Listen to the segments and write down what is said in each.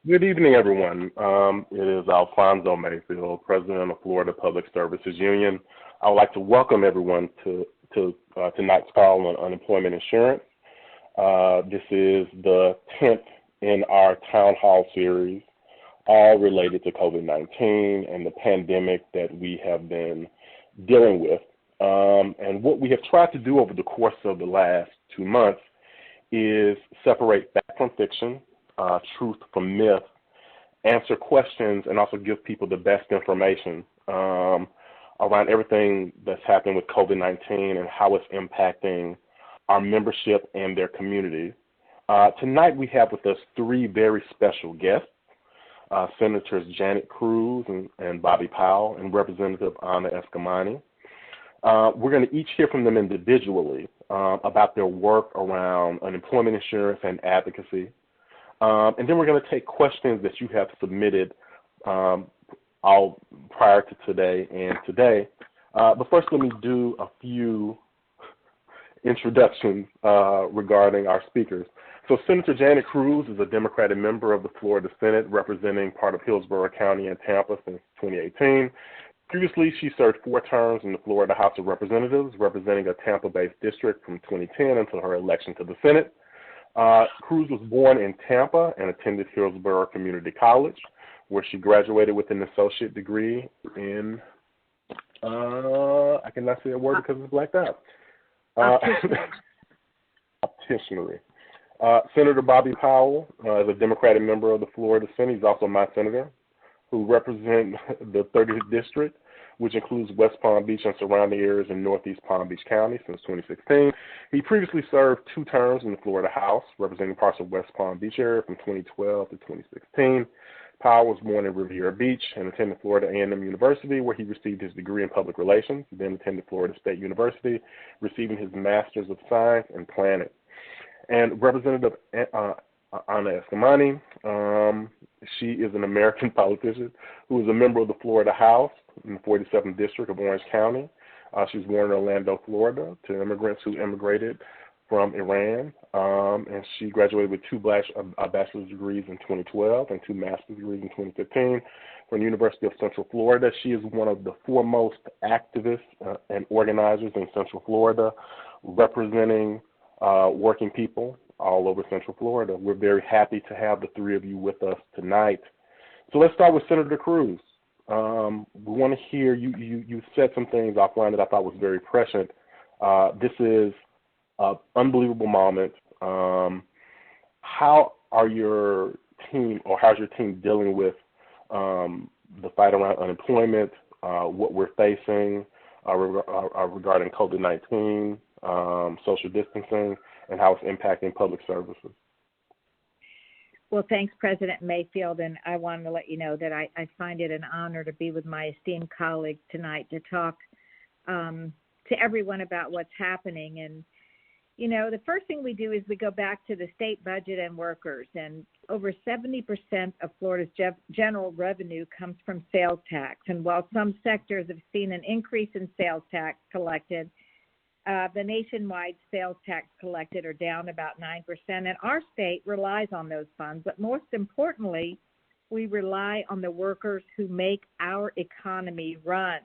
Good evening, everyone. It is Alfonso Mayfield, President of Florida Public Services Union. I would like to welcome everyone to tonight's call on unemployment insurance. This is the 10th in our town hall series, all related to COVID-19 and the pandemic that we have been dealing with. And what we have tried to do over the course of the last 2 months is separate fact from fiction, truth from myth, answer questions, and also give people the best information around everything that's happening with COVID-19 and how it's impacting our membership and their communities. Tonight we have with us three very special guests, Senators Janet Cruz and Bobby Powell and Representative Anna Eskamani. We're going to each hear from them individually about their work around unemployment insurance and advocacy. And then we're going to take questions that you have submitted all prior to today and today. But first, let me do a few introductions regarding our speakers. So Senator Janet Cruz is a Democratic member of the Florida Senate representing part of Hillsborough County and Tampa since 2018. Previously, she served 4 terms in the Florida House of Representatives, representing a Tampa-based district from 2010 until her election to the Senate. Cruz was born in Tampa and attended Hillsborough Community College, where she graduated with an associate degree in, I cannot say a word because it's blacked out. Opticianry. Senator Bobby Powell is a Democratic member of the Florida Senate. He's also my senator, who represent the 30th District, which includes West Palm Beach and surrounding areas in Northeast Palm Beach County since 2016. He previously served 2 terms in the Florida House, representing parts of West Palm Beach area from 2012 to 2016. Powell was born in Riviera Beach and attended Florida A&M University, where he received his degree in public relations. He then attended Florida State University, receiving his Master's of Science in Planning. And Representative Anna Eskamani, she is an American politician who is a member of the Florida House in the 47th District of Orange County. She was born in Orlando, Florida, to immigrants who immigrated from Iran, and she graduated with 2 bachelor's degrees in 2012 and 2 master's degrees in 2015 from the University of Central Florida. She is one of the foremost activists and organizers in Central Florida, representing working people all over Central Florida. We're very happy to have the 3 of you with us tonight. So let's start with Senator Cruz. We want to hear you said some things offline that I thought was very prescient. This is an unbelievable moment. How are your team, or how's your team dealing with the fight around unemployment, what we're facing regarding COVID-19, social distancing, and how it's impacting public services? Well, thanks, President Mayfield, and I wanted to let you know that I find it an honor to be with my esteemed colleagues tonight to talk to everyone about what's happening. And, you know, the first thing we do is we go back to the state budget and workers, and over 70% of Florida's general revenue comes from sales tax. And while some sectors have seen an increase in sales tax collected, the nationwide sales tax collected are down about 9%, and our state relies on those funds. But most importantly, we rely on the workers who make our economy run.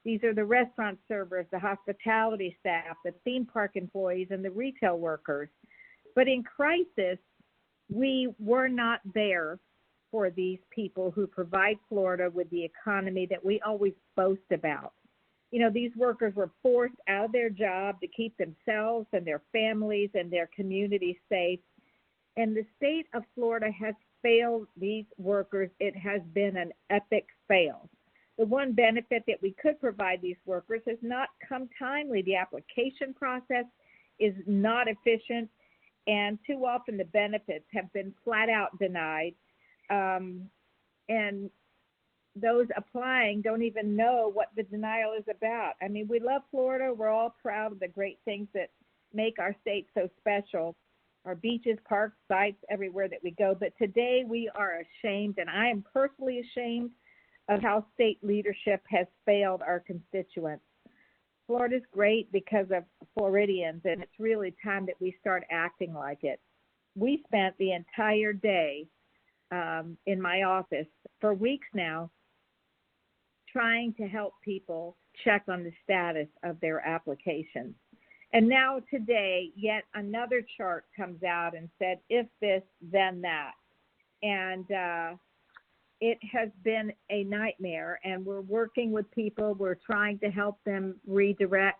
These are the restaurant servers, the hospitality staff, the theme park employees, and the retail workers. But in crisis, we were not there for these people who provide Florida with the economy that we always boast about. You know, these workers were forced out of their job to keep themselves and their families and their communities safe. And the state of Florida has failed these workers. It has been an epic fail. The one benefit that we could provide these workers has not come timely. The application process is not efficient, and too often the benefits have been flat out denied. And those applying don't even know what the denial is about. I mean, we love Florida. We're all proud of the great things that make our state so special, our beaches, parks, sites, everywhere that we go. But today we are ashamed, and I am personally ashamed of how state leadership has failed our constituents. Florida's great because of Floridians, and it's really time that we start acting like it. We spent the entire day in my office for weeks now, trying to help people check on the status of their applications. And now today, yet another chart comes out and said, if this, then that. And it has been a nightmare, and we're working with people. We're trying to help them redirect.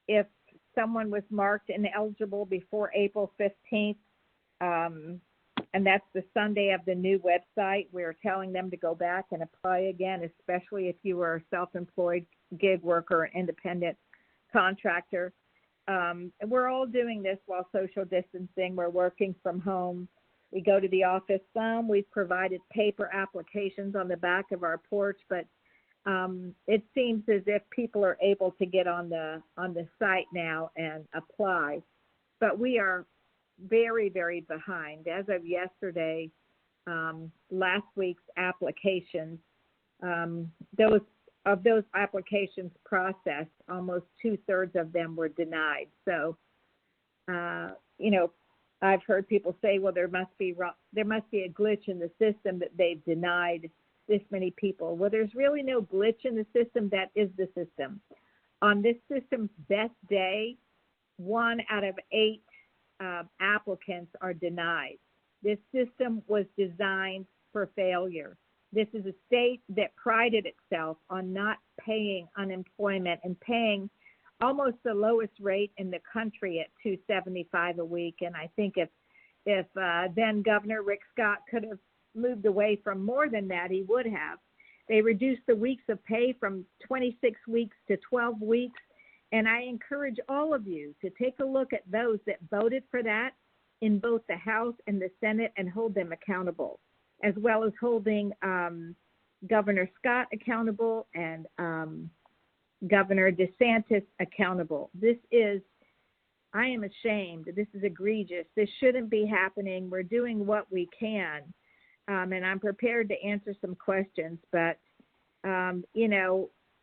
If someone was marked ineligible before April 15th, and that's the Sunday of the new website, we're telling them to go back and apply again, especially if you were a self-employed gig worker, independent contractor. We're all doing this while social distancing. We're working from home. We go to the office some. We've provided paper applications on the back of our porch, but it seems as if people are able to get on the site now and apply. But we are very, very behind. As of yesterday, last week's applications, those applications processed, almost 2/3 of them were denied. So, I've heard people say, well, there must be a glitch in the system that they've denied this many people. Well, there's really no glitch in the system. That is the system. On this system's best day, 1 out of 8 applicants are denied. This system was designed for failure. This is a state that prided itself on not paying unemployment and paying almost the lowest rate in the country at $275 a week. And I think if then Governor Rick Scott could have moved away from more than that, he would have. They reduced the weeks of pay from 26 weeks to 12 weeks. And I encourage all of you to take a look at those that voted for that in both the House and the Senate and hold them accountable, as well as holding Governor Scott accountable and Governor DeSantis accountable. I am ashamed. This is egregious. This shouldn't be happening. We're doing what we can. And I'm prepared to answer some questions, but,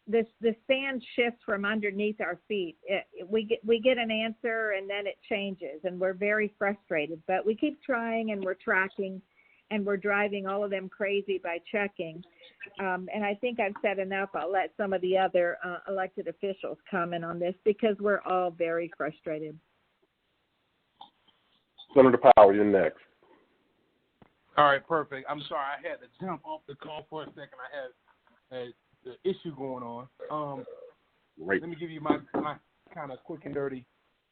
the sand shifts from underneath our feet. We get an answer and then it changes, and we're very frustrated. But we keep trying, and we're tracking, and we're driving all of them crazy by checking. And I think I've said enough. I'll let some of the other elected officials comment on this because we're all very frustrated. Senator Powell, you're next. All right, perfect. I'm sorry, I had to jump off the call for a second. I had the issue going on. Let me give you my kind of quick and dirty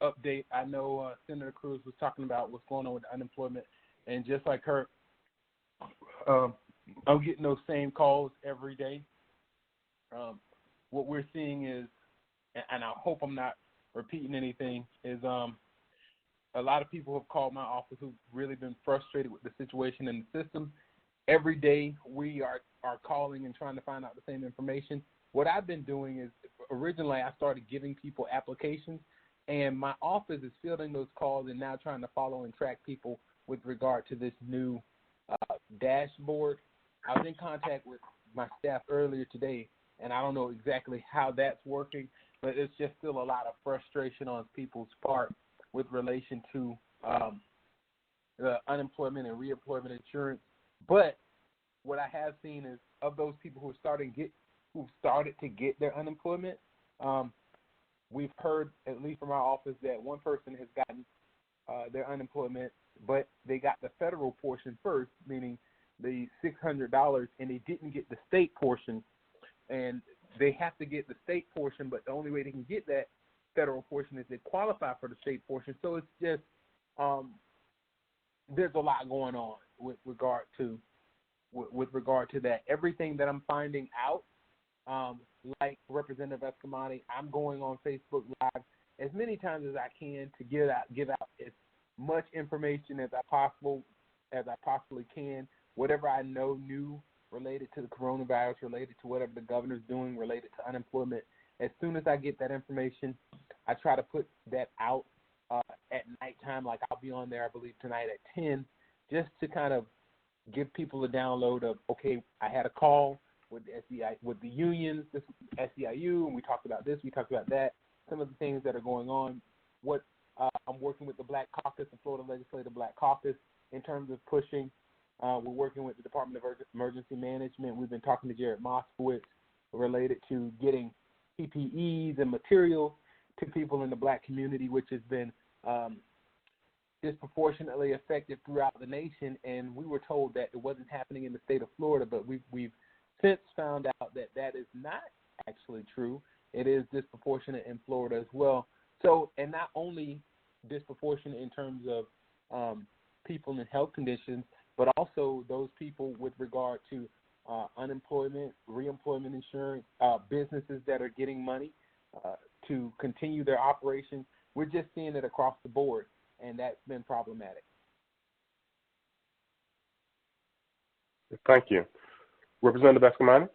update. I know Senator Cruz was talking about what's going on with unemployment, and just like her, I'm getting those same calls every day. What we're seeing is, and I hope I'm not repeating anything, is a lot of people have called my office who've really been frustrated with the situation in the system. Every day we are calling and trying to find out the same information. What I've been doing is, originally I started giving people applications, and my office is fielding those calls and now trying to follow and track people with regard to this new dashboard. I was in contact with my staff earlier today, and I don't know exactly how that's working, but it's just still a lot of frustration on people's part with relation to the unemployment and reemployment insurance. But what I have seen is, of those people who started to get their unemployment, we've heard, at least from our office, that one person has gotten their unemployment, but they got the federal portion first, meaning the $600, and they didn't get the state portion. And they have to get the state portion, but the only way they can get that federal portion is they qualify for the state portion. So it's just there's a lot going on with regard to that. Everything that I'm finding out, like Representative Escamani, I'm going on Facebook Live as many times as I can to give out as much information as I possibly can. Whatever I know new related to the coronavirus, related to whatever the governor's doing, related to unemployment. As soon as I get that information, I try to put that out at nighttime. Like, I'll be on there, I believe, tonight at 10, just to kind of give people a download of, okay, I had a call with the unions, this SEIU, and we talked about this, we talked about that, some of the things that are going on. I'm working with the Black Caucus, the Florida Legislative Black Caucus, in terms of pushing. We're working with the Department of Emergency Management. We've been talking to Jared Moskowitz related to getting PPEs and materials to people in the Black community, which has been disproportionately affected throughout the nation. And we were told that it wasn't happening in the state of Florida, but we've since found out that that is not actually true. It is disproportionate in Florida as well. So, and not only disproportionate in terms of people in health conditions, but also those people with regard to unemployment, reemployment insurance, businesses that are getting money to continue their operations. We're just seeing it across the board, and that's been problematic. Thank you. Representative Escamani?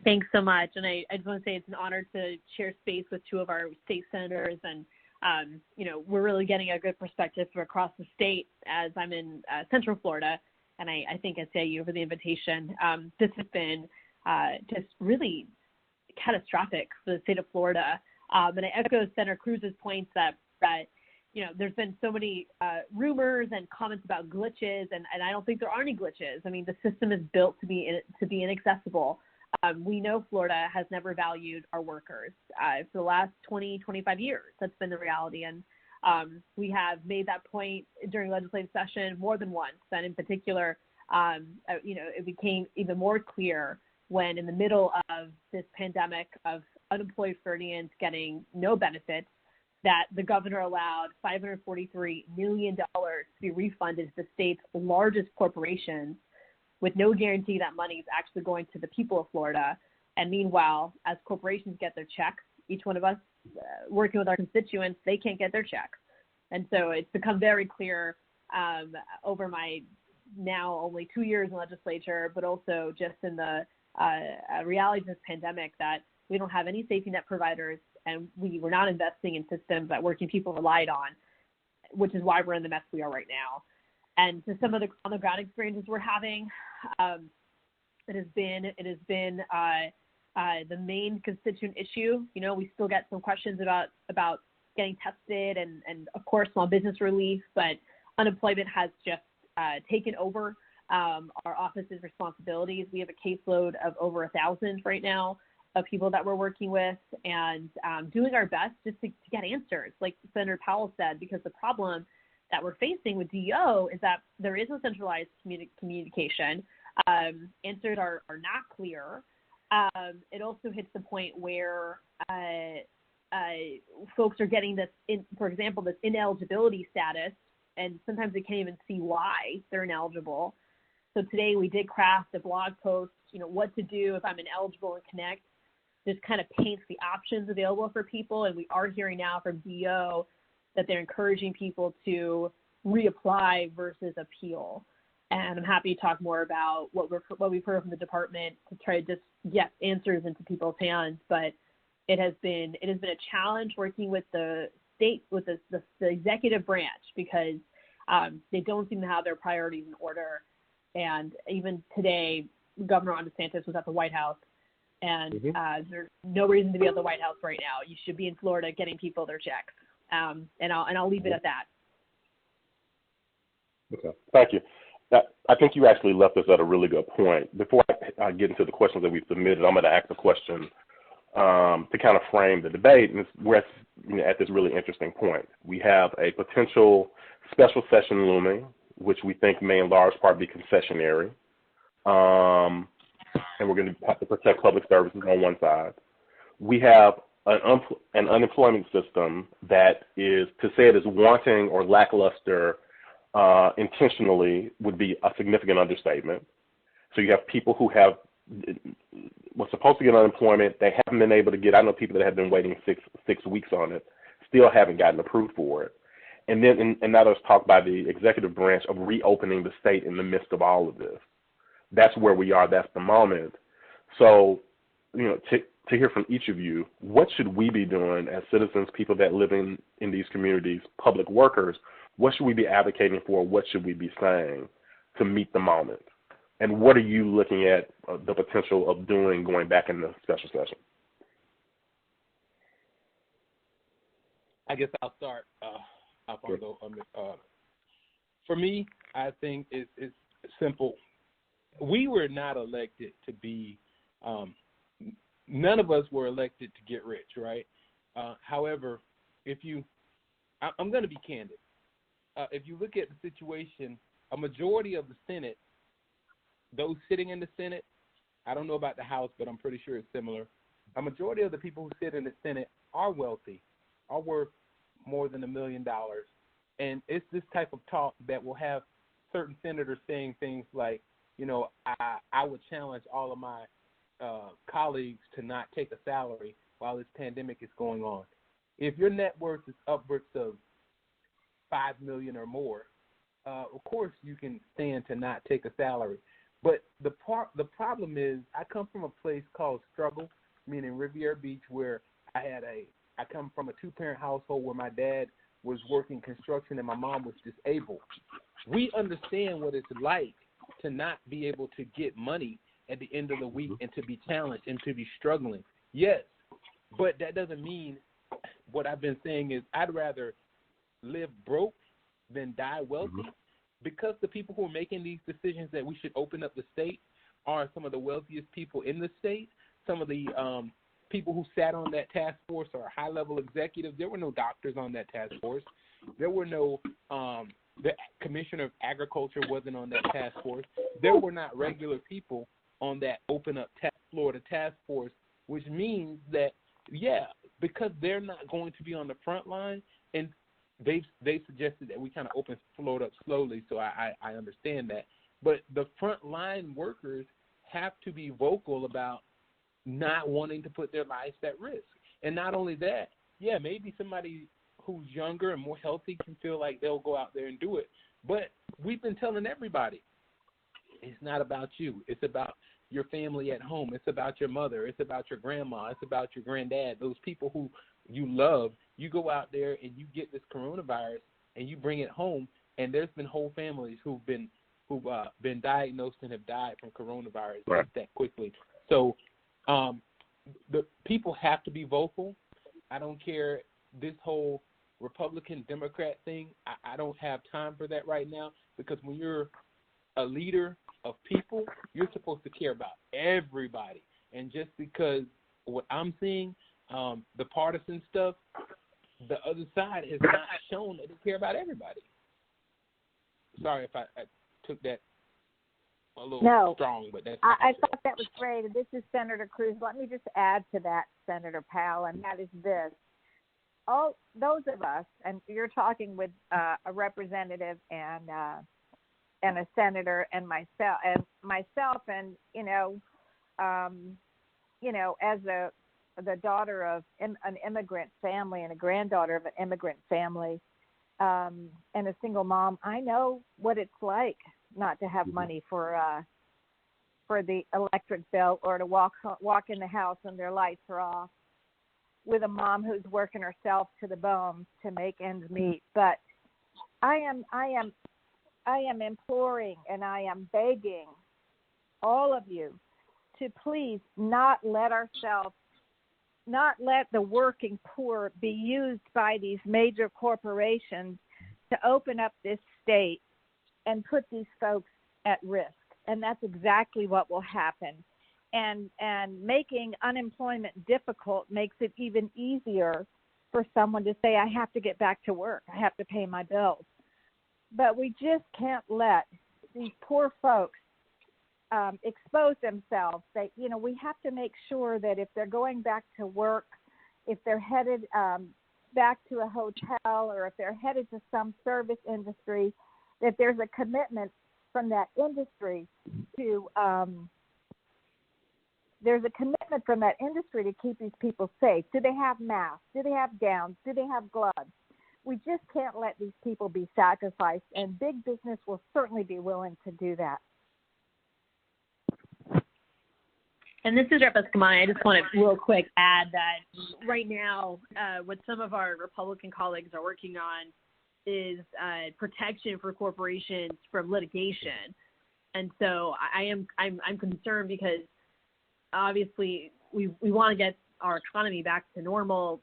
Thanks so much. And I just want to say it's an honor to share space with two of our state senators. And, we're really getting a good perspective from across the state as I'm in Central Florida. And I think I say you for the invitation. This has been just really catastrophic for the state of Florida. And I echo Senator Cruz's points that there's been so many rumors and comments about glitches, and I don't think there are any glitches. I mean, the system is built to be inaccessible. We know Florida has never valued our workers for the last 20, 25 years. That's been the reality. And we have made that point during legislative session more than once. And in particular, it became even more clear when in the middle of this pandemic of unemployed Floridians getting no benefits, that the governor allowed $543 million to be refunded to the state's largest corporations with no guarantee that money is actually going to the people of Florida. And meanwhile, as corporations get their checks, each one of us working with our constituents, they can't get their checks. And so it's become very clear over my now only 2 years in legislature, but also just in the realities of this pandemic, that we don't have any safety net providers, and we were not investing in systems that working people relied on, which is why we're in the mess we are right now. And to some of the on-the-ground experiences we're having, it has been the main constituent issue. We still get some questions about getting tested and of course small business relief, but unemployment has just taken over our office's responsibilities. We have a caseload of over 1,000 right now of people that we're working with, and doing our best just to get answers, like Senator Powell said, because the problem that we're facing with DO is that there is no centralized communication. Answers are not clear. It also hits the point where folks are getting this, for example, this ineligibility status, and sometimes they can't even see why they're ineligible. So today we did craft a blog post, what to do if I'm ineligible and Connect. Just kind of paints the options available for people, and we are hearing now from DO that they're encouraging people to reapply versus appeal. And I'm happy to talk more about what we've heard from the department to try to just get answers into people's hands. But it has been a challenge working with the state, with the executive branch, because they don't seem to have their priorities in order. And even today, Governor Ron DeSantis was at the White House, and there's no reason to be at the White House right now. You should be in Florida getting people their checks. And I'll leave it at that. Okay, thank you. I think you actually left us at a really good point. Before I get into the questions that we've submitted, I'm going to ask a question to kind of frame the debate. And we're at this really interesting point. We have a potential special session looming, which we think may in large part be concessionary. And we're going to have to protect public services on one side. We have an unemployment system that is, to say it is wanting or lackluster intentionally would be a significant understatement. So you have people who were supposed to get unemployment, they haven't been able to get. I know people that have been waiting six weeks on it, still haven't gotten approved for it. And then and now there's talk by the executive branch of reopening the state in the midst of all of this. That's where we are. That's the moment. So, to hear from each of you, what should we be doing as citizens, people that live in these communities, public workers? What should we be advocating for? What should we be saying to meet the moment? And what are you looking at the potential of doing going back in the special session? I guess I'll start, Alfonso. For me, I think it's simple. We were not elected to be. None of us were elected to get rich, right? However, I'm going to be candid. If you look at the situation, a majority of the Senate, those sitting in the Senate, I don't know about the House, but I'm pretty sure it's similar. A majority of the people who sit in the Senate are wealthy, are worth more than $1 million. And it's this type of talk that will have certain senators saying things like, I would challenge all of my colleagues to not take a salary while this pandemic is going on. If your net worth is upwards of $5 million or more, of course you can stand to not take a salary. But the problem is, I come from a place called Struggle, meaning Riviera Beach, where I come from a 2-parent household where my dad was working construction and my mom was disabled. We understand what it's like to not be able to get money at the end of the week and to be challenged and to be struggling. Yes, but that doesn't mean, what I've been saying is, I'd rather live broke than die wealthy, because the people who are making these decisions that we should open up the state are some of the wealthiest people in the state. Some of the people who sat on that task force are high-level executives. There were no doctors on that task force. There were no the Commissioner of Agriculture wasn't on that task force. There were not regular people on that Open Up Florida task force, which means that, because they're not going to be on the front line, and they suggested that we kind of open Florida up slowly, so I understand that. But the front line workers have to be vocal about not wanting to put their lives at risk. And not only that, maybe somebody who's younger and more healthy can feel like they'll go out there and do it. But we've been telling everybody, it's not about you. It's about your family at home. It's about your mother. It's about your grandma. It's about your granddad, those people who you love. You go out there and you get this coronavirus and you bring it home, and there's been whole families who've been diagnosed and have died from coronavirus that quickly. So the people have to be vocal. I don't care this whole Republican-Democrat thing. I don't have time for that right now, because when you're a leader of people, you're supposed to care about everybody. And just because what I'm seeing, the partisan stuff, the other side has not shown that they care about everybody. Sorry if I took that a little strong, but that's I thought that was great. And this is Senator Cruz. Let me just add to that, Senator Powell, and that is this. All those of us, and you're talking with a representative and a senator and myself, as the daughter of an immigrant family and a granddaughter of an immigrant family, and a single mom, I know what it's like not to have money for the electric bill, or to walk in the house when their lights are off, with a mom who's working herself to the bone to make ends meet. But I am imploring and I am begging all of you to please not let the working poor be used by these major corporations to open up this state and put these folks at risk. And that's exactly what will happen. And making unemployment difficult makes it even easier for someone to say, I have to get back to work. I have to pay my bills. But we just can't let these poor folks expose themselves. We have to make sure that if they're going back to work, if they're headed back to a hotel, or if they're headed to some service industry, that there's a commitment from that industry to keep these people safe. Do they have masks? Do they have gowns? Do they have gloves? We just can't let these people be sacrificed, and big business will certainly be willing to do that. And this is Rep. Escamani. I just want to real quick add that right now, what some of our Republican colleagues are working on is protection for corporations from litigation. And so I'm concerned, because obviously we want to get our economy back to normal.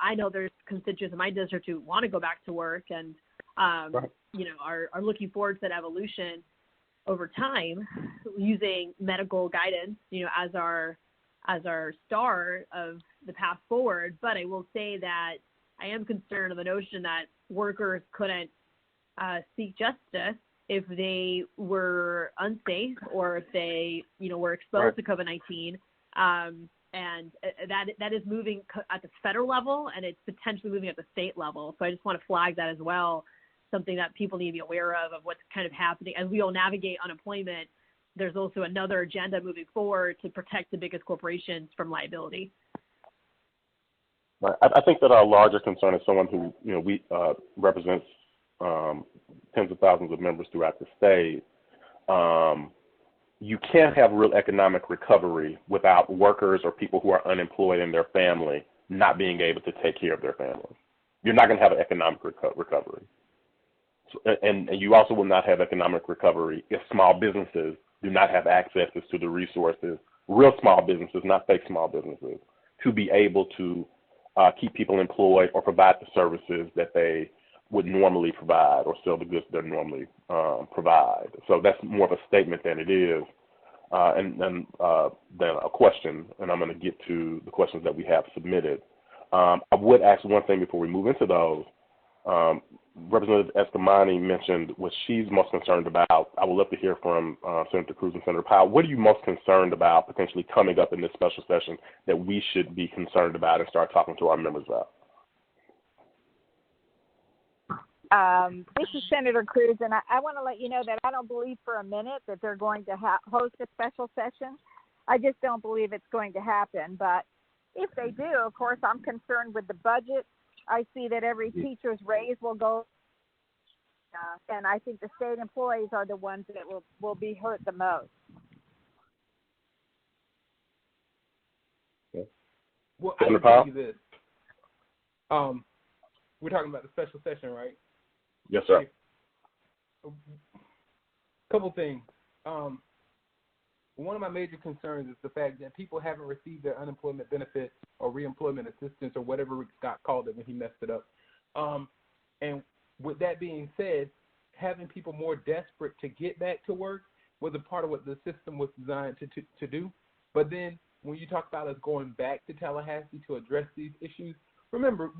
I know there's constituents in my district who want to go back to work, and are looking forward to that evolution over time using medical guidance, as our star of the path forward. But I will say that I am concerned of the notion that workers couldn't seek justice if they were unsafe or if they, were exposed to COVID-19. And that is moving at the federal level, and it's potentially moving at the state level. So I just want to flag that as well, something that people need to be aware of what's kind of happening. As we all navigate unemployment, there's also another agenda moving forward to protect the biggest corporations from liability. Right. I think that our larger concern is someone who, we represents tens of thousands of members throughout the state. You can't have real economic recovery without workers or people who are unemployed in their family not being able to take care of their families. You're not going to have an economic recovery. So, and you also will not have economic recovery if small businesses do not have access to the resources, real small businesses, not fake small businesses, to be able to keep people employed or provide the services that they would normally provide or sell the goods they normally provide. So that's more of a statement than it is, and then a question, and I'm going to get to the questions that we have submitted. I would ask one thing before we move into those. Representative Escamani mentioned what she's most concerned about. I would love to hear from Senator Cruz and Senator Powell. What are you most concerned about potentially coming up in this special session that we should be concerned about and start talking to our members about? This is Senator Cruz, and I want to let you know that I don't believe for a minute that they're going to host a special session. I just don't believe it's going to happen. But if they do, of course, I'm concerned with the budget. I see that every teacher's raise will go, and I think the state employees are the ones that will be hurt the most. Okay. Well, I can tell you this. We're talking about the special session, right? Yes, sir. A couple things. One of my major concerns is the fact that people haven't received their unemployment benefits or reemployment assistance or whatever Rick Scott called it when he messed it up. And with that being said, having people more desperate to get back to work was a part of what the system was designed to do. But then when you talk about us going back to Tallahassee to address these issues, remember,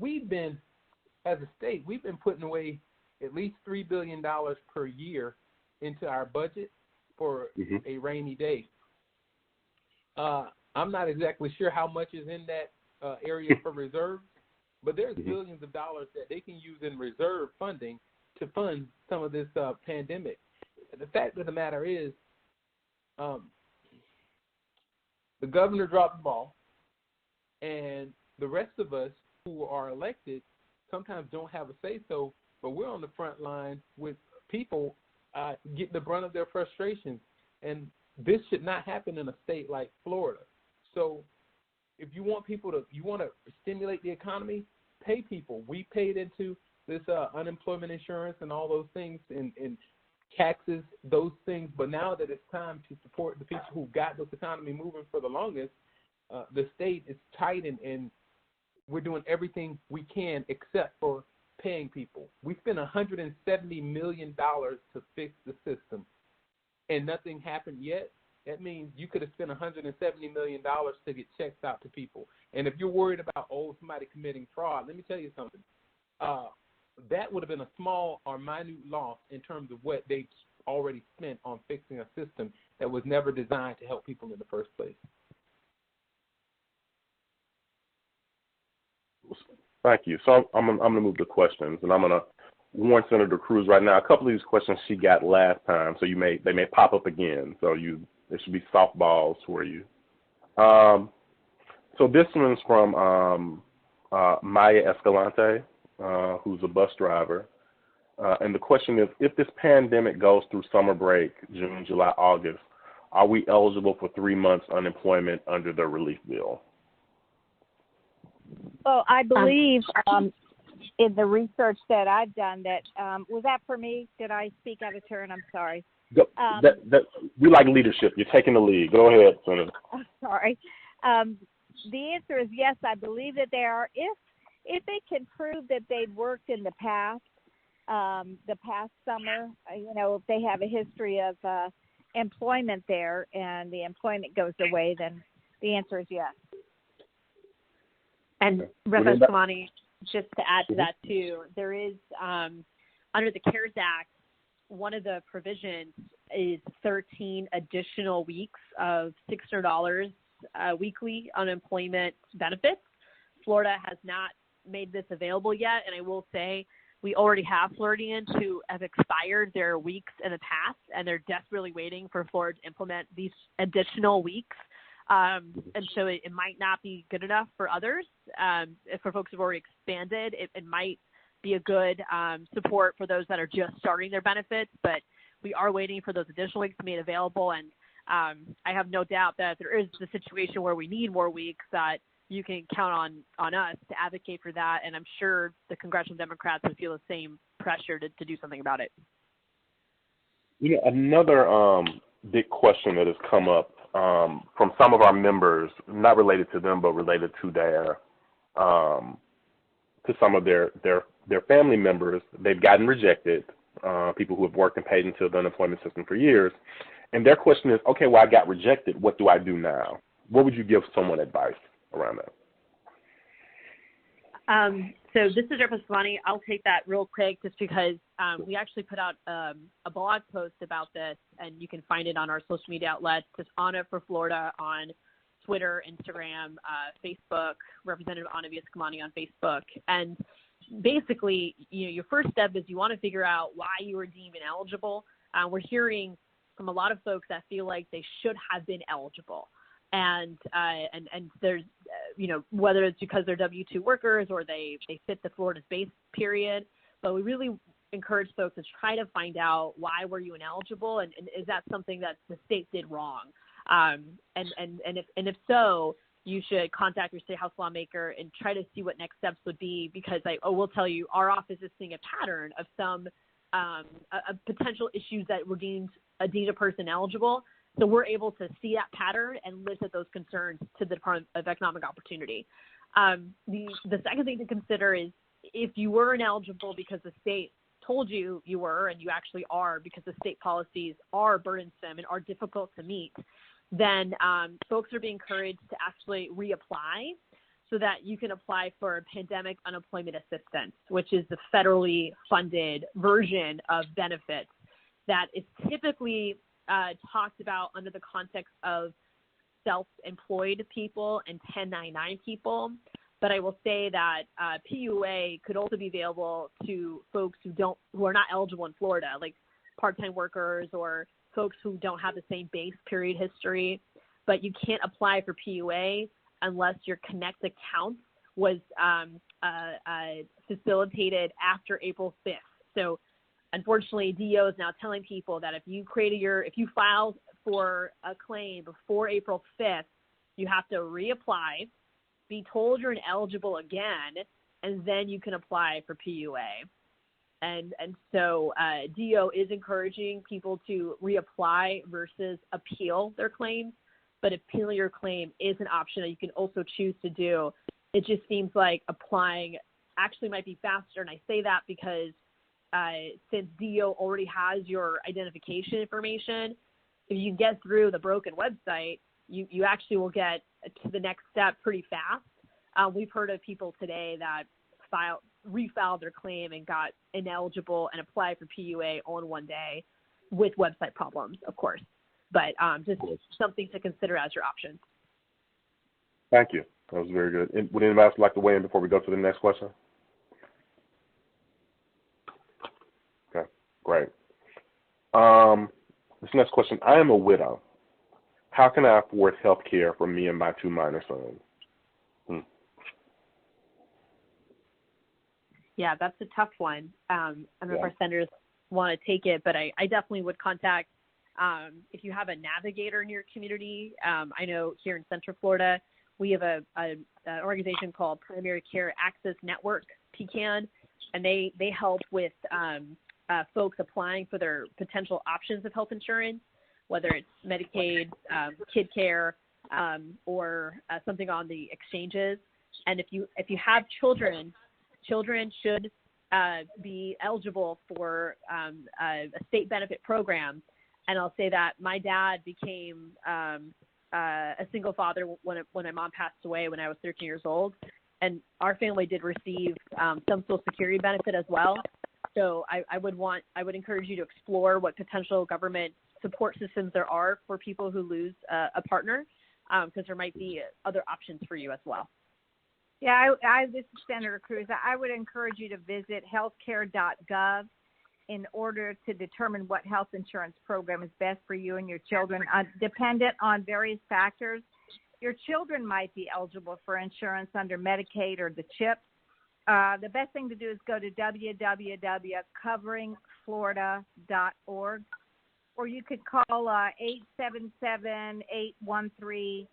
as a state, we've been putting away at least $3 billion per year into our budget for a rainy day. I'm not exactly sure how much is in that area for reserves, but there's billions of dollars that they can use in reserve funding to fund some of this pandemic. The fact of the matter is, the governor dropped the ball, and the rest of us who are elected sometimes don't have a say-so, but we're on the front line with people getting the brunt of their frustrations. And this should not happen in a state like Florida. So if you want to stimulate the economy, pay people. We paid into this unemployment insurance and all those things and taxes, those things. But now that it's time to support the people who got this economy moving for the longest, the state is tight and we're doing everything we can except for paying people. We spent $170 million to fix the system, and nothing happened yet. That means you could have spent $170 million to get checks out to people. And if you're worried about, somebody committing fraud, let me tell you something. That would have been a small or minute loss in terms of what they've already spent on fixing a system that was never designed to help people in the first place. Thank you. So I'm going to move to questions, and I'm going to warn Senator Cruz right now. A couple of these questions she got last time, so they may pop up again. So there should be softballs for you. So this one's from Maya Escalante, who's a bus driver. And the question is, if this pandemic goes through summer break, June, July, August, are we eligible for 3 months unemployment under the relief bill? Well, I believe in the research that I've done that, was that for me? Did I speak out of turn? I'm sorry. We like leadership. You're taking the lead. Go ahead, Senator. Sorry. The answer is yes, I believe that they are. If they can prove that they've worked in the past, the past summer, if they have a history of employment there and the employment goes away, then the answer is yes. And Representative Kamani, just to add to that too, there is, under the CARES Act, one of the provisions is 13 additional weeks of $600 weekly unemployment benefits. Florida has not made this available yet, and I will say we already have Floridians who have expired their weeks in the past, and they're desperately waiting for Florida to implement these additional weeks. And so it might not be good enough for others. For folks who've already expanded, it might be a good support for those that are just starting their benefits, but we are waiting for those additional weeks to be made available. And I have no doubt that if there is a situation where we need more weeks, that you can count on us to advocate for that. And I'm sure the congressional Democrats would feel the same pressure to do something about it. Another big question that has come up from some of our members, not related to them, but related to their to some of their family members. They've gotten rejected, people who have worked and paid into the unemployment system for years. And their question is, okay, well, I got rejected. What do I do now? What would you give someone advice around that? So this is Representative Kamani. I'll take that real quick just because we actually put out a blog post about this, and you can find it on our social media outlets. It's Anna for Florida on Twitter, Instagram, Facebook, Representative Anna Kamani on Facebook. And basically, your first step is you want to figure out why you were deemed ineligible. We're hearing from a lot of folks that feel like they should have been eligible. And there's, whether it's because they're W-2 workers or they fit the Florida space period, but we really encourage folks to try to find out why were you ineligible, and is that something that the state did wrong? And if so, you should contact your state house lawmaker and try to see what next steps would be, because I will tell you, our office is seeing a pattern of some potential issues that were deemed a person eligible. So we're able to see that pattern and listen those concerns to the Department of Economic Opportunity. The second thing to consider is if you were ineligible because the state told you you were, and you actually are because the state policies are burdensome and are difficult to meet, then folks are being encouraged to actually reapply so that you can apply for pandemic unemployment assistance, which is the federally funded version of benefits that is typically talked about under the context of self-employed people and 1099 people. But I will say that PUA could also be available to folks who are not eligible in Florida, like part-time workers or folks who don't have the same base period history. But you can't apply for PUA unless your Connect account was facilitated after April 5th. So unfortunately, DO is now telling people that if you filed for a claim before April 5th, you have to reapply, be told you're ineligible again, and then you can apply for PUA. And so DO is encouraging people to reapply versus appeal their claims, but appealing your claim is an option that you can also choose to do. It just seems like applying actually might be faster, and I say that because since DO already has your identification information, if you get through the broken website, you actually will get to the next step pretty fast. We've heard of people today that refiled their claim and got ineligible and applied for PUA all in one day with website problems, of course. But just something to consider as your option. Thank you. That was very good. And would anybody else like to weigh in before we go to the next question? Okay, great. This next question, I am a widow. How can I afford health care for me and my 2 minor sons? Yeah, that's a tough one. I don't know if our senators want to take it, but I definitely would contact, if you have a navigator in your community. I know here in Central Florida, we have an organization called Primary Care Access Network, PCAN, and they help with folks applying for their potential options of health insurance, whether it's Medicaid, kid care, or something on the exchanges. And if you have children should be eligible for a state benefit program. And I'll say that my dad became a single father when my mom passed away when I was 13 years old. And our family did receive some Social Security benefit as well. So I would encourage you to explore what potential government support systems there are for people who lose a partner, because there might be other options for you as well. Yeah, this is Senator Cruz. I would encourage you to visit healthcare.gov in order to determine what health insurance program is best for you and your children. Dependent on various factors, your children might be eligible for insurance under Medicaid or the CHIP. The best thing to do is go to www.coveringflorida.org, or you could call 877-813-9115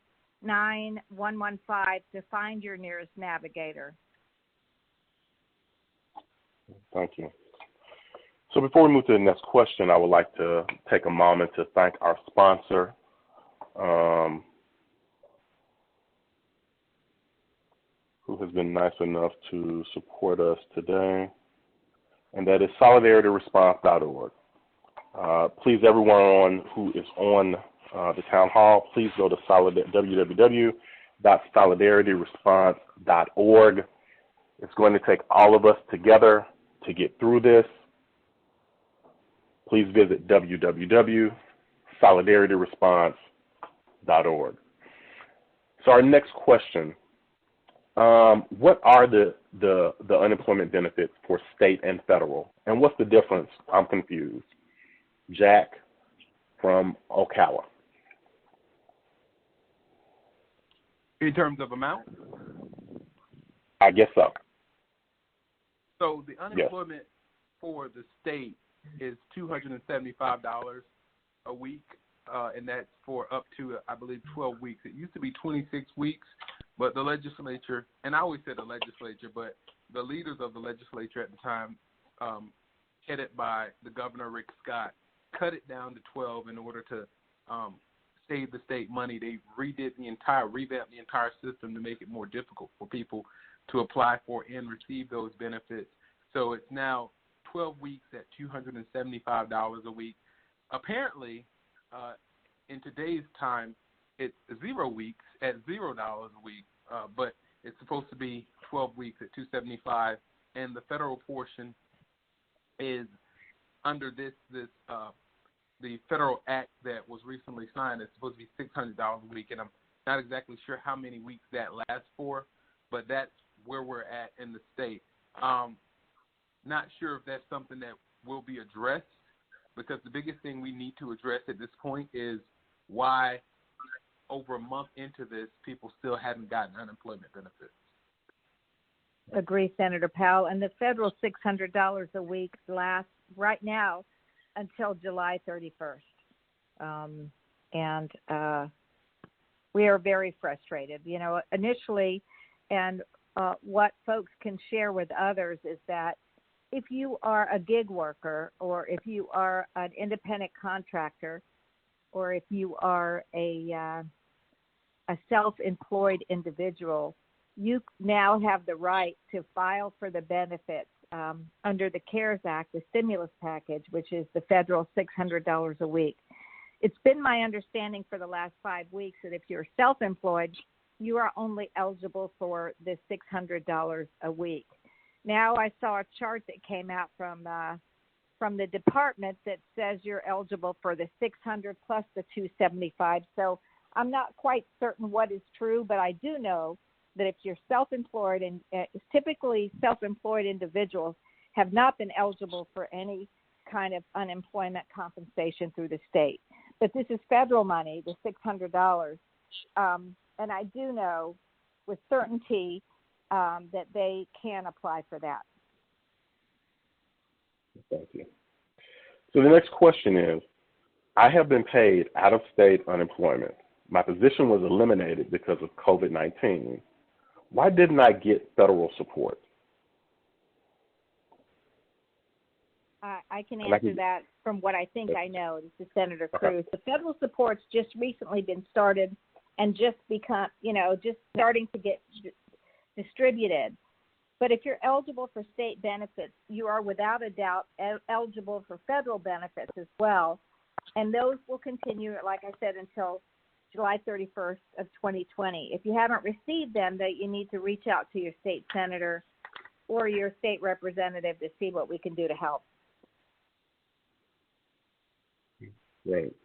to find your nearest navigator. Thank you. So before we move to the next question, I would like to take a moment to thank our sponsor, who has been nice enough to support us today, and that is solidarityresponse.org. Please, everyone who is on the town hall, please go to www.solidarityresponse.org. It's going to take all of us together to get through this. Please visit www.solidarityresponse.org. So our next question, what are the unemployment benefits for state and federal? And what's the difference? I'm confused. Jack from Ocala. In terms of amount? I guess so. So the unemployment for the state is $275 a week, and that's for up to, I believe, 12 weeks. It used to be 26 weeks, but the legislature, and I always say the legislature, but the leaders of the legislature at the time, headed by the governor, Rick Scott, cut it down to 12 in order to save the state money. They revamped the entire system to make it more difficult for people to apply for and receive those benefits. So it's now 12 weeks at $275 a week. Apparently, in today's time, it's 0 weeks at $0 a week, but it's supposed to be 12 weeks at $275, and the federal portion is under the federal act that was recently signed. It's supposed to be $600 a week, and I'm not exactly sure how many weeks that lasts for, but that's where we're at in the state. Not sure if that's something that will be addressed, because the biggest thing we need to address at this point is why over a month into this, people still haven't gotten unemployment benefits. Agree, Senator Powell. And the federal $600 a week lasts right now until July 31st. We are very frustrated. You know, initially, and what folks can share with others is that if you are a gig worker, or if you are an independent contractor, or if you are a self-employed individual, you now have the right to file for the benefits under the CARES Act, the stimulus package, which is the federal $600 a week. It's been my understanding for the last 5 weeks that if you're self-employed, you are only eligible for the $600 a week. Now I saw a chart that came out from the department that says you're eligible for the $600 plus the $275. So I'm not quite certain what is true, but I do know that if you're self-employed, and typically self-employed individuals have not been eligible for any kind of unemployment compensation through the state. But this is federal money, the $600. And I do know with certainty that they can apply for that. Thank you. So the next question is, I have been paid out-of-state unemployment. My position was eliminated because of COVID-19. Why didn't I get federal support? I can answer that from what I think I know. This is Senator Cruz. The federal support's just recently been started and just starting to get distributed. But if you're eligible for state benefits, you are without a doubt eligible for federal benefits as well. And those will continue, like I said, until July 31st of 2020. If you haven't received them, that you need to reach out to your state senator or your state representative to see what we can do to help. Right.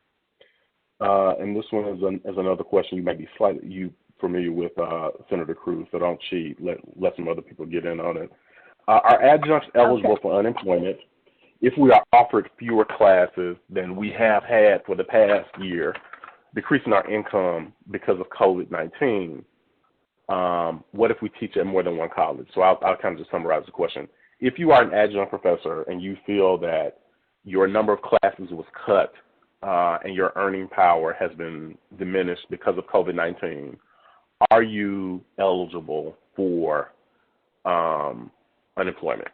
And this one is another question. You may be slightly familiar with Senator Cruz, so don't cheat. Let some other people get in on it. Are adjuncts eligible for unemployment if we are offered fewer classes than we have had for the past year, decreasing our income because of COVID-19? What if we teach at more than one college? So I'll kind of just summarize the question. If you are an adjunct professor and you feel that your number of classes was cut and your earning power has been diminished because of COVID-19, are you eligible for unemployment?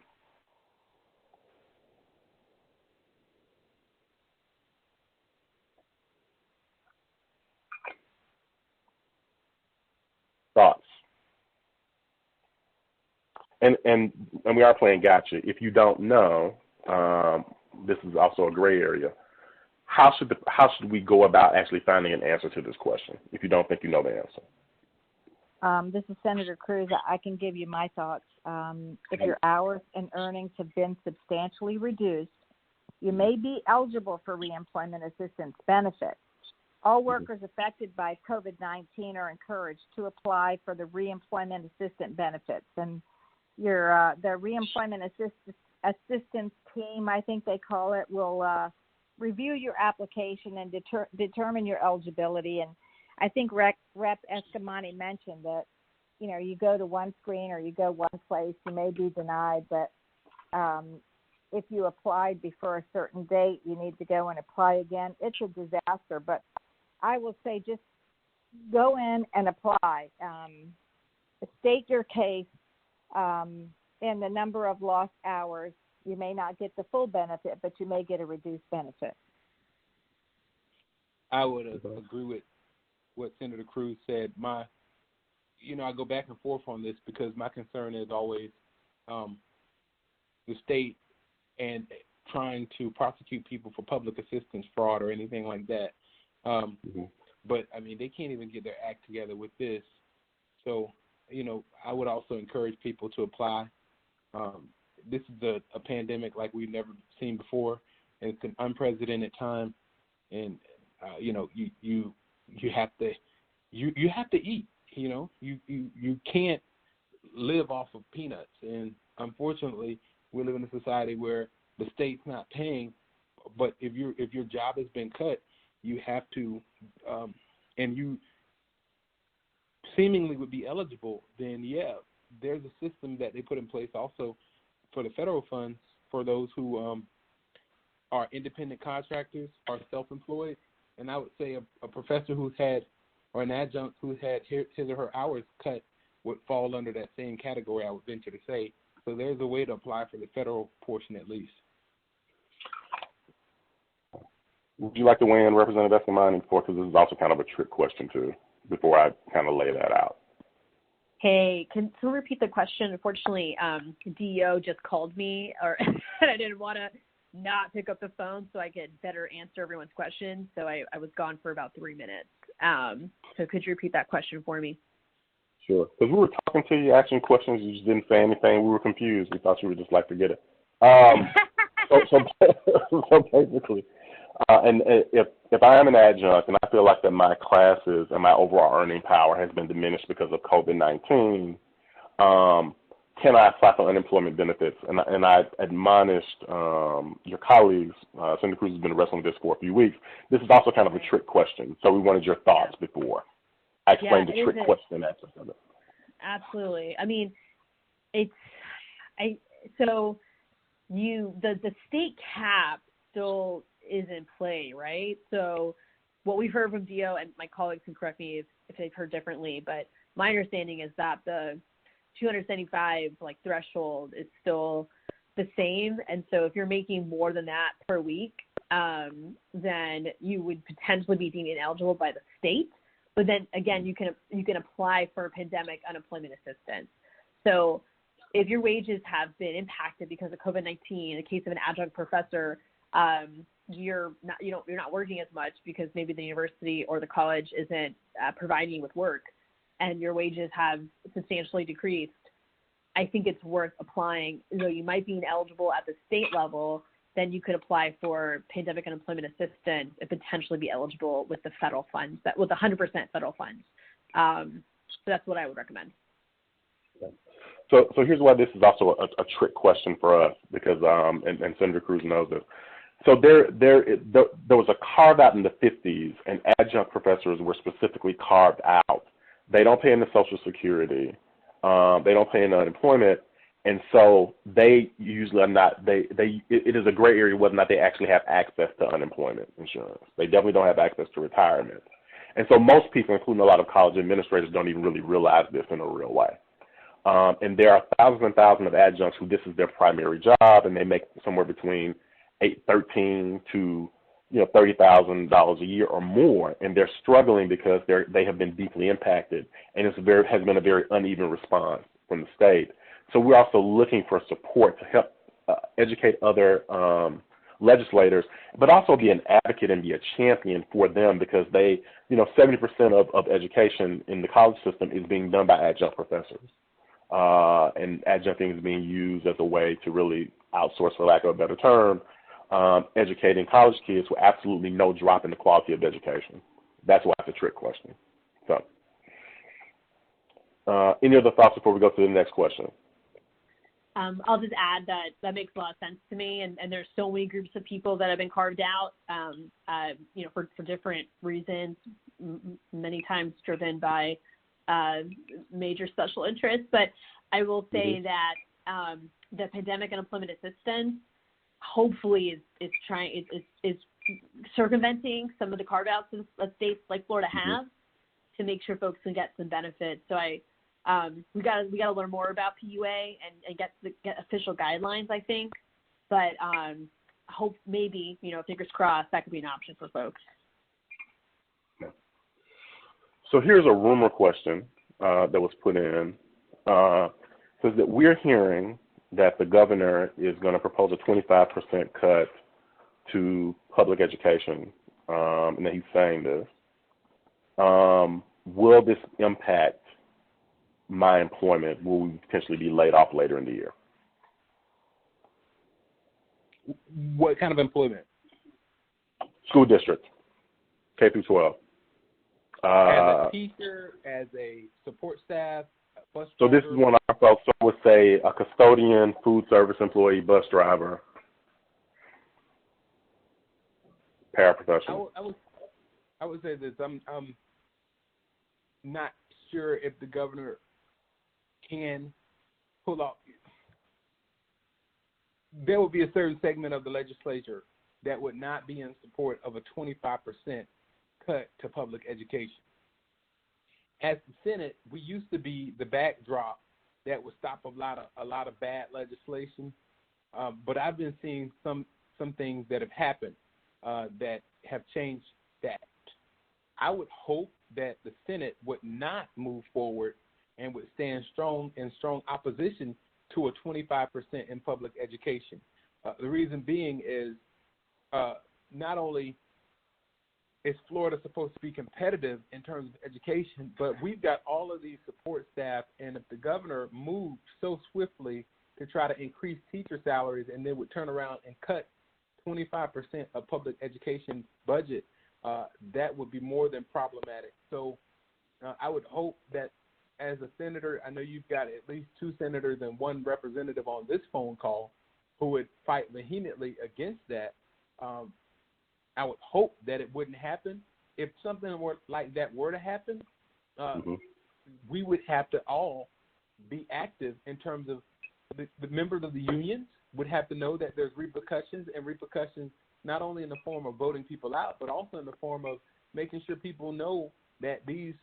Thoughts? And we are playing gotcha. If you don't know, this is also a gray area. How should we go about actually finding an answer to this question if you don't think you know the answer? This is Senator Cruz. I can give you my thoughts. If your hours and earnings have been substantially reduced, you may be eligible for reemployment assistance benefits. All workers affected by COVID-19 are encouraged to apply for the reemployment assistance benefits. And the reemployment assistance team, I think they call it, will review your application and determine your eligibility. And I think Rep. Escamani mentioned that, you go to one screen or you go one place, you may be denied, but if you applied before a certain date, you need to go and apply again. It's a disaster, but I will say just go in and apply. State your case and the number of lost hours. You may not get the full benefit, but you may get a reduced benefit. I would agree with what Senator Cruz said. I go back and forth on this because my concern is always the state and trying to prosecute people for public assistance fraud or anything like that. But, they can't even get their act together with this. So, I would also encourage people to apply. This is a pandemic like we've never seen before, and it's an unprecedented time. And, you have to eat. You can't live off of peanuts. And unfortunately, we live in a society where the state's not paying. But if your job has been cut, you have to, and you seemingly would be eligible, then there's a system that they put in place also for the federal funds for those who are independent contractors or self-employed. And I would say a professor or an adjunct who's had his or her hours cut would fall under that same category, I would venture to say. So there's a way to apply for the federal portion at least. Would you like to weigh in, Representative Escamani, because this is also kind of a trick question too, before I kind of lay that out? Hey, can someone repeat the question? Unfortunately, DEO just called me, and I didn't want to not pick up the phone so I could better answer everyone's questions. So I was gone for about 3 minutes. So could you repeat that question for me? Sure. Because we were talking to you, asking questions, you just didn't say anything. We were confused. We thought you would just like to get it. So basically, and if I am an adjunct and I feel like that my classes and my overall earning power has been diminished because of COVID-19, can I apply for unemployment benefits? And I admonished your colleagues, Senator Cruz has been wrestling with this for a few weeks. This is also kind of a trick question, so we wanted your thoughts before I explained the trick question answer of it. Absolutely. The state cap still is in play, right? So what we've heard from DO, and my colleagues can correct me if they've heard differently, but my understanding is that the 275 threshold is still the same. And so if you're making more than that per week, then you would potentially be deemed ineligible by the state. But then again, you can apply for pandemic unemployment assistance. So if your wages have been impacted because of COVID-19, in the case of an adjunct professor, you're not working as much because maybe the university or the college isn't providing you with work, and your wages have substantially decreased. I think it's worth applying. Though you might be ineligible at the state level, then you could apply for pandemic unemployment assistance and potentially be eligible with the federal funds, with 100% federal funds. So that's what I would recommend. So here's why this is also a trick question for us, because and Senator Cruz knows this. So there was a carve out in the 50s, and adjunct professors were specifically carved out. They don't pay into Social Security. They don't pay into unemployment, and so they usually are not. It is a gray area whether or not they actually have access to unemployment insurance. They definitely don't have access to retirement, and so most people, including a lot of college administrators, don't even really realize this in a real way. And there are thousands and thousands of adjuncts who this is their primary job, and they make somewhere between $13,000 to $30,000 a year or more, and they're struggling because they have been deeply impacted, and has been a very uneven response from the state. So we're also looking for support to help educate other legislators, but also be an advocate and be a champion for them, because 70% of education in the college system is being done by adjunct professors, and adjuncting is being used as a way to really outsource, for lack of a better term, educating college kids with absolutely no drop in the quality of education. That's why it's a trick question. So, any other thoughts before we go to the next question? I'll just add that makes a lot of sense to me, and there's so many groups of people that have been carved out, for different reasons, many times driven by major special interests. But I will say that the pandemic unemployment assistance hopefully is circumventing some of the carve outs that states like Florida have to make sure folks can get some benefits. So we got to learn more about PUA and get official guidelines, I think. But hope maybe, fingers crossed, that could be an option for folks. So here's a rumor question that was put in. Says that we're hearing that the governor is going to propose a 25% cut to public education, and that he's saying this. Will this impact my employment? Will we potentially be laid off later in the year? What kind of employment? School district, K through 12. As a teacher, as a support staff, bus driver? So this is one of our folks. So I would say a custodian, food service employee, bus driver, paraprofessional. I would say this. I'm not sure if the governor can pull off. There would be a certain segment of the legislature that would not be in support of a 25% cut to public education. As the Senate, we used to be the backdrop that would stop a lot of bad legislation, but I've been seeing some things that have happened that have changed that. I would hope that the Senate would not move forward and would stand strong opposition to a 25% in public education. The reason being is not only is Florida supposed to be competitive in terms of education, but we've got all of these support staff, and if the governor moved so swiftly to try to increase teacher salaries and then would turn around and cut 25% of public education budget, that would be more than problematic. So I would hope that as a senator, I know you've got at least 2 senators and 1 representative on this phone call who would fight vehemently against that. I would hope that it wouldn't happen. If something like that were to happen, we would have to all be active in terms of the members of the unions would have to know that there's repercussions not only in the form of voting people out, but also in the form of making sure people know that these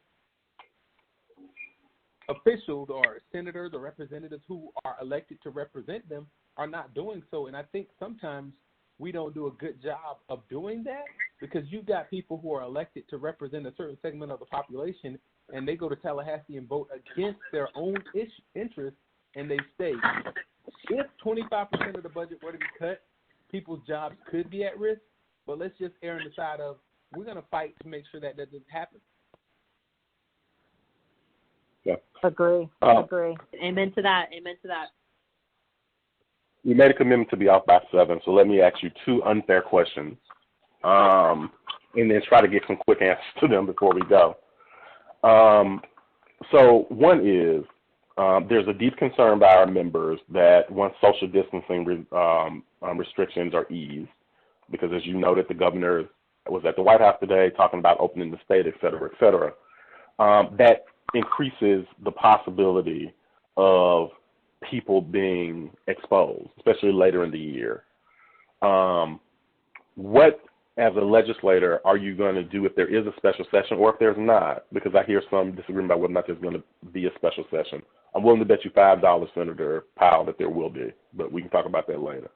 officials or senators or representatives who are elected to represent them are not doing so. And I think sometimes we don't do a good job of doing that, because you've got people who are elected to represent a certain segment of the population, and they go to Tallahassee and vote against their own interests and they stay. If 25% of the budget were to be cut, people's jobs could be at risk. But let's just err on the side of we're going to fight to make sure that doesn't happen. Yeah. Agree. Amen to that. Amen to that. We made a commitment to be off by 7, so let me ask you 2 unfair questions, and then try to get some quick answers to them before we go. So one is there's a deep concern by our members that once social distancing restrictions are eased, because as you noted, the governor was at the White House today talking about opening the state, et cetera, that increases the possibility of people being exposed, especially later in the year. What, as a legislator, are you going to do if there is a special session or if there's not? Because I hear some disagreement about whether or not there's going to be a special session. I'm willing to bet you $5, Senator Powell, that there will be, but we can talk about that later.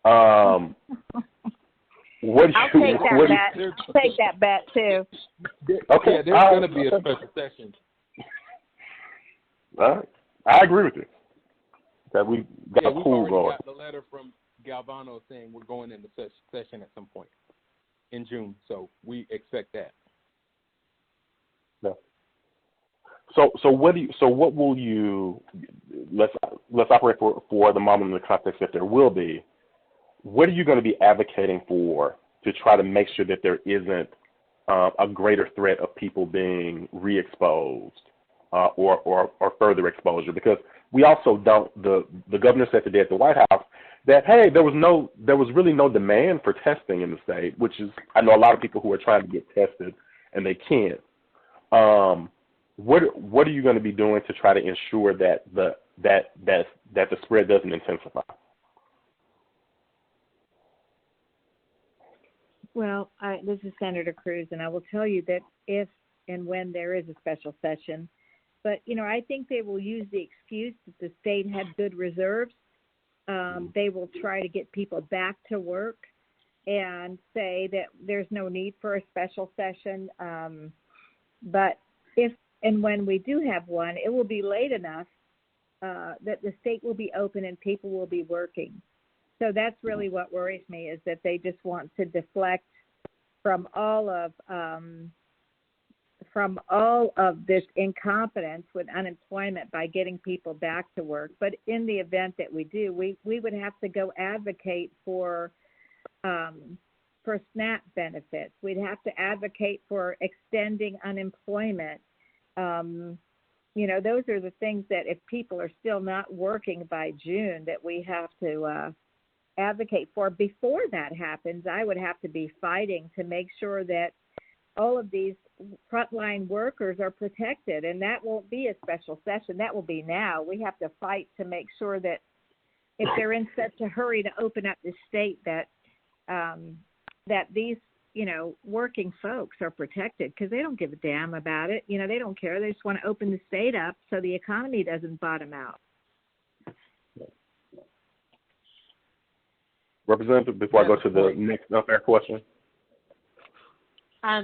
I'll take that bet too. Okay, yeah, there's going to be a special session. All right. I agree with you. That we got a pool going. Got the letter from Galvano saying we're going into session at some point in June, so we expect that. Yeah. So what will you? Let's operate for the moment in the context if there will be. What are you going to be advocating for to try to make sure that there isn't a greater threat of people being re-exposed or further exposure? Because we also don't. The governor said today at the White House that hey, there was really no demand for testing in the state, which is I know a lot of people who are trying to get tested and they can't. What are you going to be doing to try to ensure that the spread doesn't intensify? Well, this is Senator Cruz, and I will tell you that if and when there is a special session, but, I think they will use the excuse that the state had good reserves. They will try to get people back to work and say that there's no need for a special session. But if and when we do have one, it will be late enough that the state will be open and people will be working. So that's really what worries me, is that they just want to deflect from all of this incompetence with unemployment by getting people back to work. But in the event that we do, we would have to go advocate for SNAP benefits. We'd have to advocate for extending unemployment. Those are the things that if people are still not working by June, that we have to advocate for. Before that happens, I would have to be fighting to make sure that all of these frontline workers are protected, and that won't be a special session. That will be now. We have to fight to make sure that if they're in such a hurry to open up the state, that these working folks are protected, because they don't give a damn about it. They don't care. They just want to open the state up so the economy doesn't bottom out. Representative, before I go to the next unfair question. I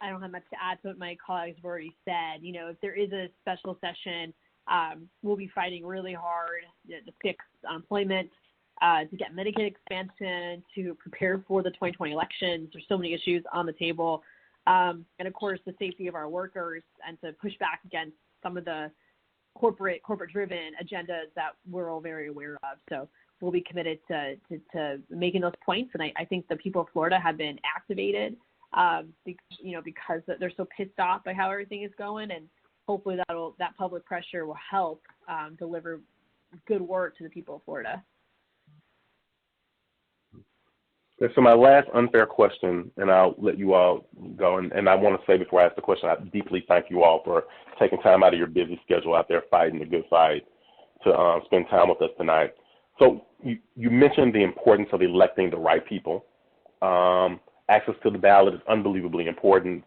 don't have much to add to what my colleagues have already said. If there is a special session, we'll be fighting really hard to fix unemployment, to get Medicaid expansion, to prepare for the 2020 elections. There's so many issues on the table. And of course, the safety of our workers, and to push back against some of the corporate-driven agendas that we're all very aware of. So we'll be committed to making those points. And I think the people of Florida have been activated, because they're so pissed off by how everything is going. And hopefully that public pressure will help deliver good work to the people of Florida. Okay, so my last unfair question, and I'll let you all go. And I want to say before I ask the question, I deeply thank you all for taking time out of your busy schedule out there fighting the good fight to spend time with us tonight. So you mentioned the importance of electing the right people. Access to the ballot is unbelievably important.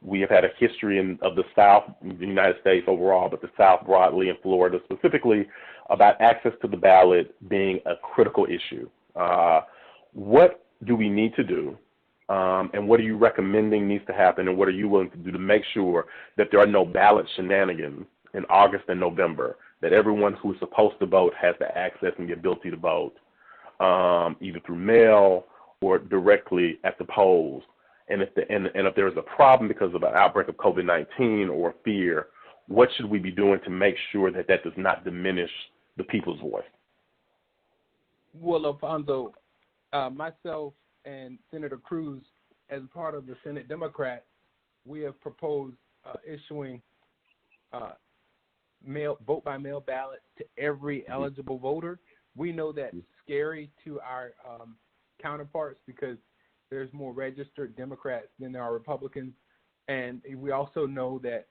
We have had a history of the South, the United States overall, but the South broadly and Florida specifically, about access to the ballot being a critical issue. What do we need to do, and what are you recommending needs to happen, and what are you willing to do to make sure that there are no ballot shenanigans in August and November that everyone who is supposed to vote has the access and the ability to vote, either through mail or directly at the polls. And if there is a problem because of an outbreak of COVID-19 or fear, what should we be doing to make sure that that does not diminish the people's voice? Well, Alfonso, myself and Senator Cruz, as part of the Senate Democrats, we have proposed issuing vote-by-mail ballots to every eligible voter. We know that's scary to our counterparts because there's more registered Democrats than there are Republicans. And we also know that,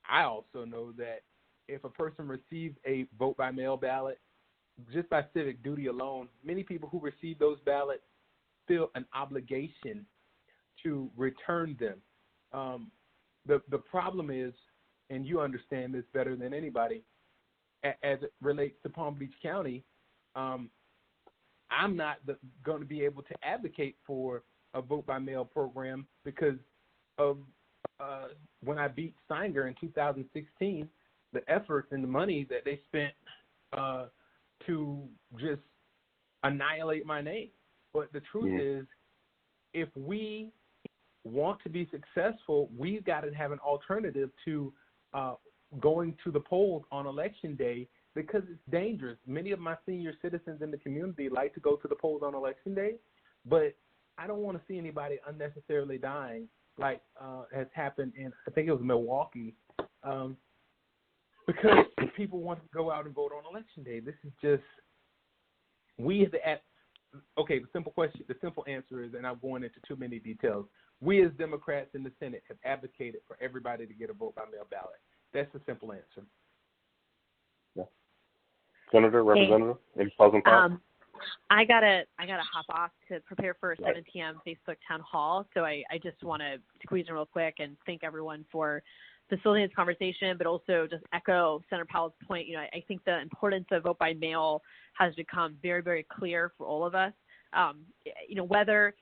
I also know that if a person receives a vote-by-mail ballot, just by civic duty alone, many people who receive those ballots feel an obligation to return them. The problem is, and you understand this better than anybody, as it relates to Palm Beach County, I'm not going to be able to advocate for a vote-by-mail program because of when I beat Steiger in 2016, the effort and the money that they spent to just annihilate my name. But the truth is, if we want to be successful, we've got to have an alternative to going to the polls on Election Day, because it's dangerous. Many of my senior citizens in the community like to go to the polls on Election Day, but I don't want to see anybody unnecessarily dying like has happened in, I think it was Milwaukee, because people want to go out and vote on Election Day. This is just, the simple answer is, and I'm going into too many details, we as Democrats in the Senate have advocated for everybody to get a vote-by-mail ballot. That's the simple answer. Yeah. Senator, Representative, any closing thoughts? I gotta hop off to prepare for a 7 p.m. Facebook town hall. So I just want to squeeze in real quick and thank everyone for facilitating this conversation, but also just echo Senator Powell's point. I think the importance of vote by mail has become very, very clear for all of us. Whether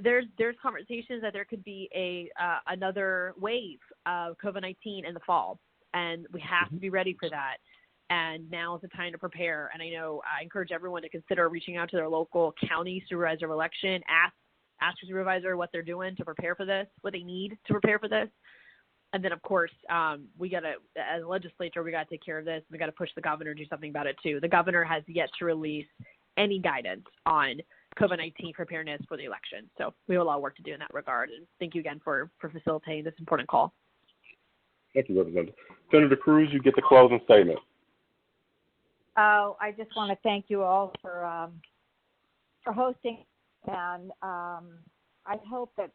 there's conversations that there could be another wave of COVID-19 in the fall, and we have to be ready for that. And now is the time to prepare. And I encourage everyone to consider reaching out to their local county supervisor of election, ask your supervisor what they're doing to prepare for this, what they need to prepare for this. And then, of course, we got to, as a legislature, we got to take care of this. We got to push the governor to do something about it, too. The governor has yet to release any guidance on COVID-19 preparedness for the election. So we have a lot of work to do in that regard. And thank you again for facilitating this important call. Thank you, Representative. Senator Cruz, you get the closing statement. Oh, I just want to thank you all for hosting, and I hope that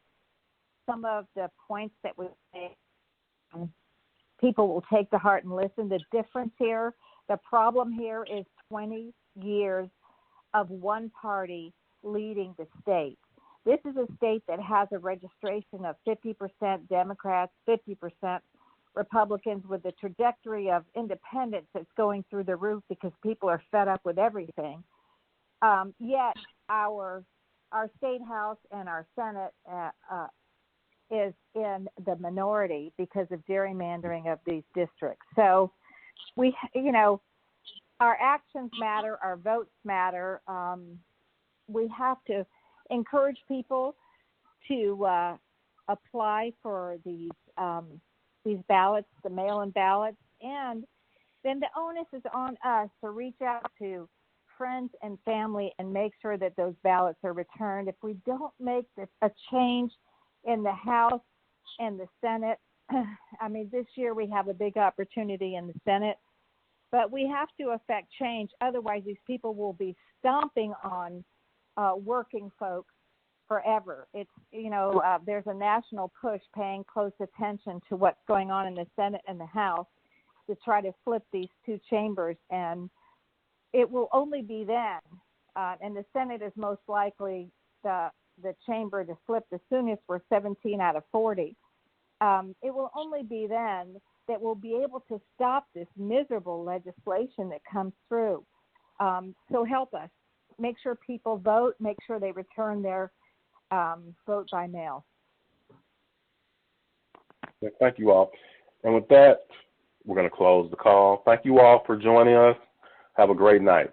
some of the points that we made, people will take to heart and listen. The difference here, the problem here is 20 years of one party leading the state. This is a state that has a registration of 50% Democrats, 50% Republicans, with the trajectory of independence that's going through the roof because people are fed up with everything. Yet our state house and our Senate is in the minority because of gerrymandering of these districts. So our actions matter, our votes matter. We have to encourage people to apply for these ballots, the mail-in ballots, and then the onus is on us to reach out to friends and family and make sure that those ballots are returned. If we don't make a change in the House and the Senate, this year we have a big opportunity in the Senate, but we have to affect change. Otherwise, these people will be stomping on working folks forever. It's, there's a national push paying close attention to what's going on in the Senate and the House to try to flip these two chambers. And it will only be then, and the Senate is most likely the chamber to flip the soonest. We're 17 out of 40. It will only be then that we'll be able to stop this miserable legislation that comes through. So help us. Make sure people vote. Make sure they return their vote by mail. Thank you all. And with that, we're going to close the call. Thank you all for joining us. Have a great night.